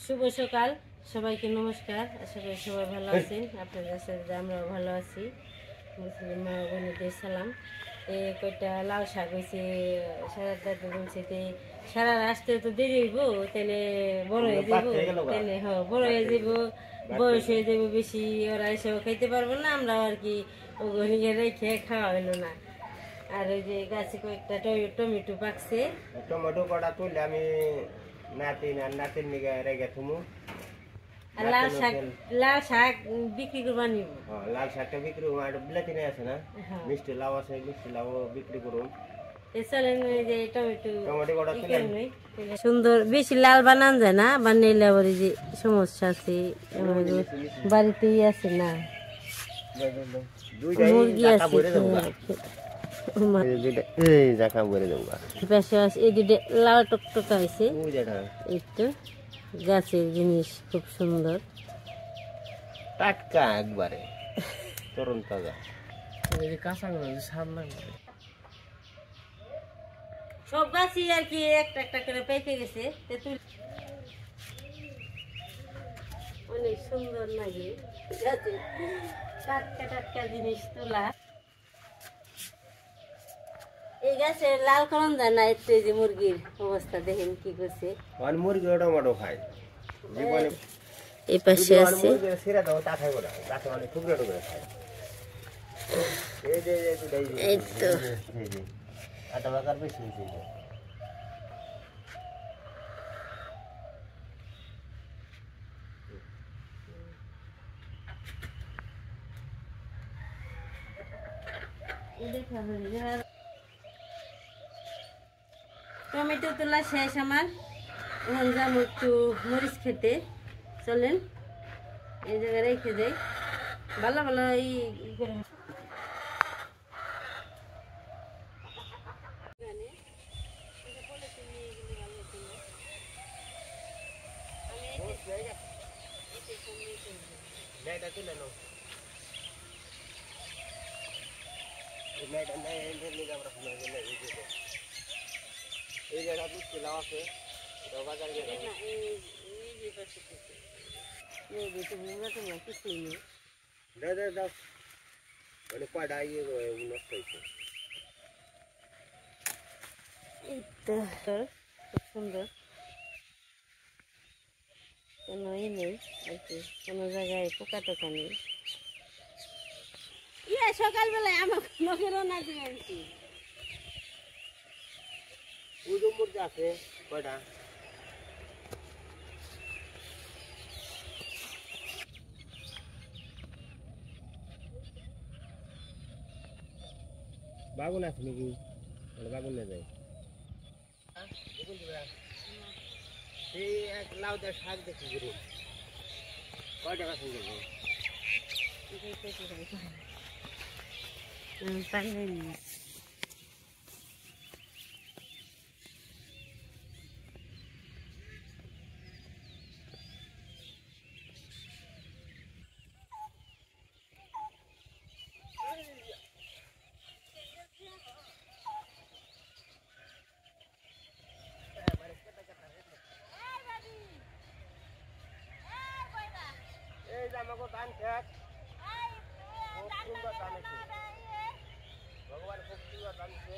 শুভ সকাল সবাইকে নমস্কার। আশা করি সবাই ভালো আছেন। আপনাদের সাথে আমরাও ভালো আছি। মুসলিম মা বোনদের সালাম। এই কয়টা লাল শাক হয়েছে, সারা দাদা বলছে যে সারা আসতে তো দেরি হইব, তাহলে বড় হয়ে যাব, তাহলে বড় হয়ে যাব, বয়স হয়ে যাব বেশি, ওরা এসেও খাইতে পারবো না, আমরাও আর কি ওগুলিকে রেখে খাওয়া হইলো না। আর ওই যে গাছে কয়েকটা টমেটো পাকছে, টমেটো কটা তুললে আমি নাতিন নিগে রেগে থুমু। আর লাল শাক বিক্রি করবা নিব। লাল শাকটা বিক্রি করবো, আর বিলাতি নাই আছে না, মিষ্টি লাউ আছে, মিষ্টি লাউ বিক্রি করুন। সুন্দর, বেশি লাল বানান যায় না, বানাইলে আবার এই যে সমস্যা আছে, বাড়িতেই আছে না, মুরগি আছে, এই দুটো লাল টকটকা হয়েছে। এই তো গাছের জিনিস খুব সুন্দর, টাটকা একবারে তরুণ তাজা। সব গাছই আর কি একটা একটা করে পেকে গেছে, অনেক সুন্দর লাগে গাছে টাটকা টাটকা জিনিস তোলা। এই গাছে লাল করন যায় না, একটু যে মুরগির অবস্থা দেখেন কি করছে। মুরগি টমেটো খায়, এই পাশে আছে এই তো টমেটো তোলা শেষ আমার। এখন যাবো একটু মরিচ খেতে, চলেন এই জায়গায় রেখে যাই, ভালো ভালো ই করে। এই জায়গা মিষ্টি লাউ আছে, বাজার মানে কয়টা ইয়ে নষ্ট হয়েছে। খুব সুন্দর, কোনো ই নেই আর কি, কোনো জায়গায় পোকা টোকা নেই। সকালবেলায় আমার নখেরও না দিয়ে আর কি মুরগি আছে কয়টা, বাগুন আছে নাকি? বাগুন নিয়ে যায় সেই এক লাউ দেয় শাক দেখি করুন, কয় টাকা শুনতে আমাকে ধান খেত খুব সুন্দর ধান আছে, ভগবান খুব সুন্দর ধান আছে।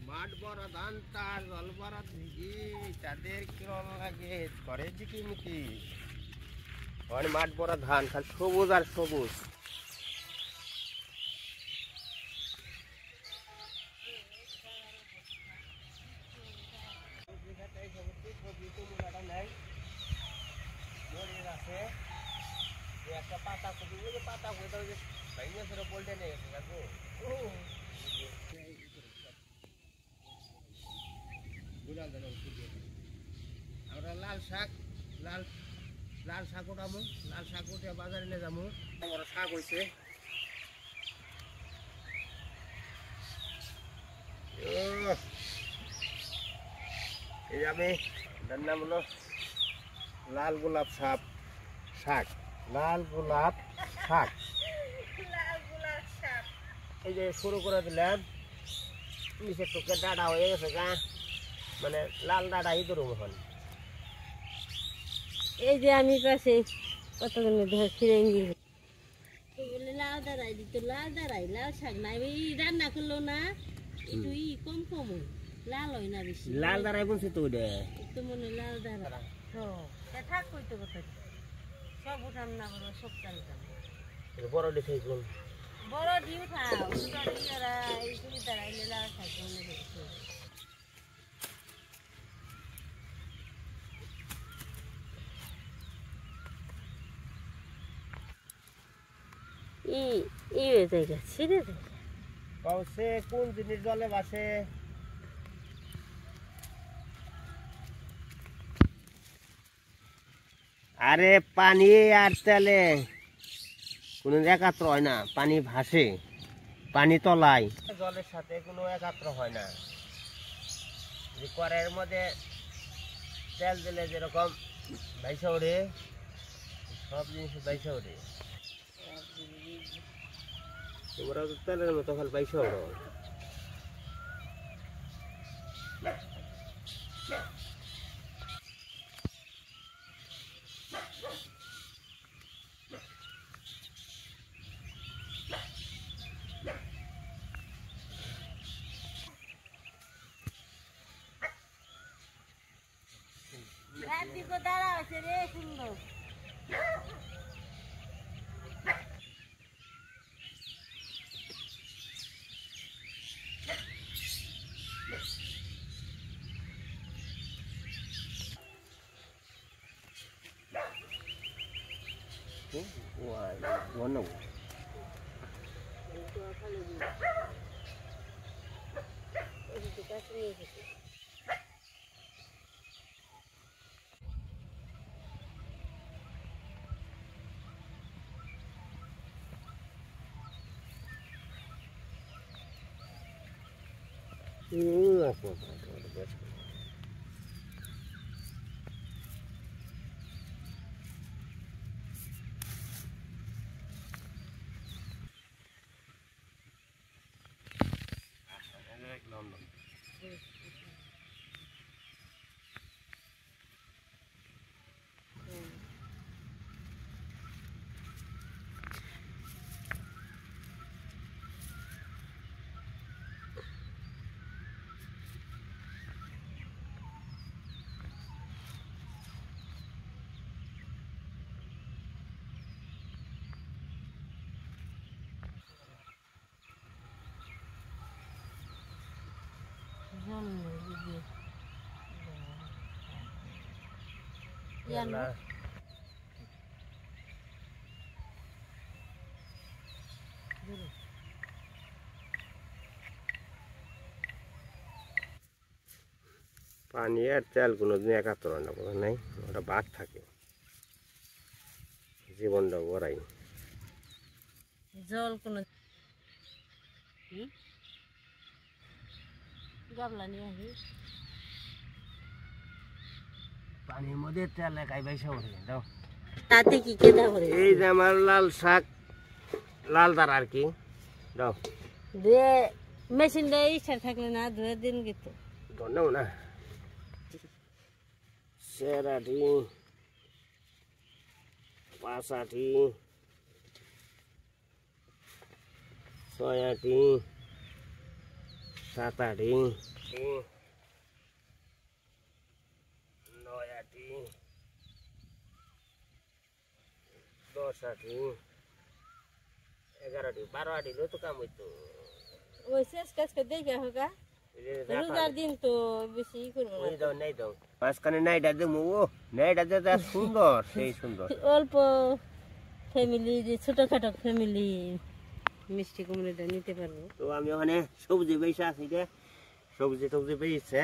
মাঠ বড় ধান তার জল বড় ভিজি, তাদের কিরম লাগে ঘরে ঝিকিমিকি। মাঠ বড় ধান খালি সবুজ আর সবুজ। একটা পাতা কপি, পাতা পোল্টে নিয়ে গেছে কাকু। আমরা লাল শাক লাল শাক উঠাবো, লাল শাক উঠে বাজারে নিয়ে যাবো। বড় শাক হয়েছে, এই আমি নাম হলো লাল গোলাপ শাক, লাল গোলাপ শাক। এই যে শুরু করে দিলাম, নিচে টুকে ডাডা হয়ে গেছে গা, মানে লাল ডাডাই ধরুম এখন। এই যে আমি পাশে কতগুলো ধর ফিরেঙ্গি বলে লাউ দাঁড়াই দিত, লাউ দাঁড়াই, লাউ শাক নাই রান্না করলো না একটু কম কম লাল হয় না বেশি। লাল দাঁড়াই বলছে তো ওটা তো মনে লাল দাঁড়া থাক কইতে কথা সব উঠাম না বলো সব চাল বড় দেখে বড় ডিম খাও ওরা এই সুবিধা আইলে লাউ শাক মনে হচ্ছে। জায়গা ছিঁড়ে সে কোন জিনিস জলে বাসে? আরে পানি আর তেলে কোনো একাত্র হয় না, পানি ভাসে, পানি তলায়, জলের সাথে কোনো একাত্র হয় না। কড়াইয়ের মধ্যে তেল দিলে যেরকম ভাইসা ওঠে, সব জিনিস ভাইসা ওঠে। তোমরা তো তেলের মতো খালি ভাইসা ওঠো। দাঁড়া আছে রে সুন্দর Bueno. পানি আর তেল কোনোদিন একাত্তর হয় না, বোঝা নাই, ওটা বাদ থাকে, জীবনটা ওরাই। জল কোনো গাবলা নিয়ে আসি পানির মধ্যে তেল একাই বাইসা ওঠে দাও। তাতে কি কেদা করে এই যে আমার লাল শাক, লাল দাঁড় আর কি দাও ধুয়ে মেশিনটা ইচ্ছা থাকলে না ধুয়ে দিন কিন্তু ধন্যবাদ না। সেরাটি, পাঁচাটি, ছয়াটি, সাতাটি, নয়াটি, দশাটি, 11টি, 12টি তো কাম হইতো। ওই শেষ কাজ করে দেখে হোকা রোজার দিন তো বেশি করবো ওই দাও নাই দাও মাঝখানে নাইটা দেবো, ও নাইটা যে সুন্দর, সেই সুন্দর। অল্প ফ্যামিলি, ছোটখাটো ফ্যামিলি মিষ্টি কুমড়োটা নিতে পারবো। তো আমি ওখানে সবজি বেশি আছি রে, সবজি টবজি বেশছে।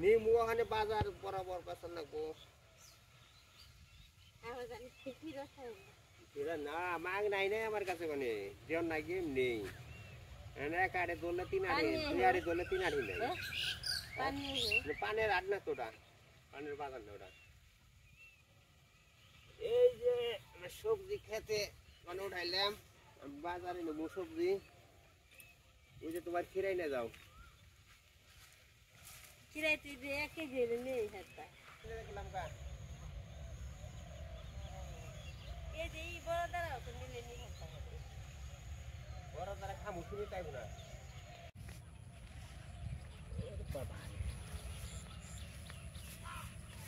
নিমু ওখানে বাজার বরাবর পছন্দ লাগবো না, মাগ নাই না আমার কাছে, মানে দেওয়ার নাই গেম নেই, এক আড়ে দোলে 3 আড়ে, 2 আড়ে দোলে 3 আড়ে নেই। পানের আট না তোটা, পানের বাগান না ওটা। এই যে সবজি খেতে এখন উঠাইলাম বাজারে নেবো সবজি ওই যে তোমার খিরাই না যাও কিরাই তুই যে 1 কেজি নেই হাতটা দেখলাম কা এই যে এই বড় দাঁড়াও তো নিলে নিয়ে বড় তারা খামু শুনি তাই না বাবা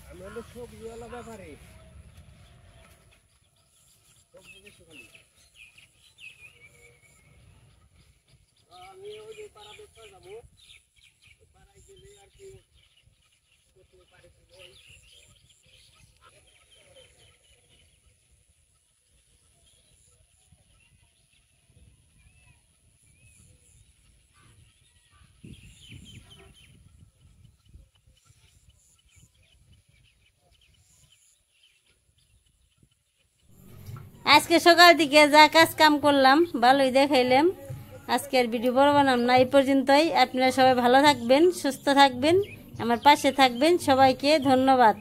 আমি হলো সবজিওয়ালা ব্যাপারে সবজি বেশি খালি আমি ওই যে পাড়া দেখতে যাবো পাড়ায় গেলে আর কি করতে পারি আজকে সকাল থেকে যা কাজ কাম করলাম ভালোই দেখাইলাম। আজকের ভিডিও বড় বানাম না, এই পর্যন্তই। আপনারা সবাই ভালো থাকবেন, সুস্থ থাকবেন, আমার পাশে থাকবেন। সবাইকে ধন্যবাদ।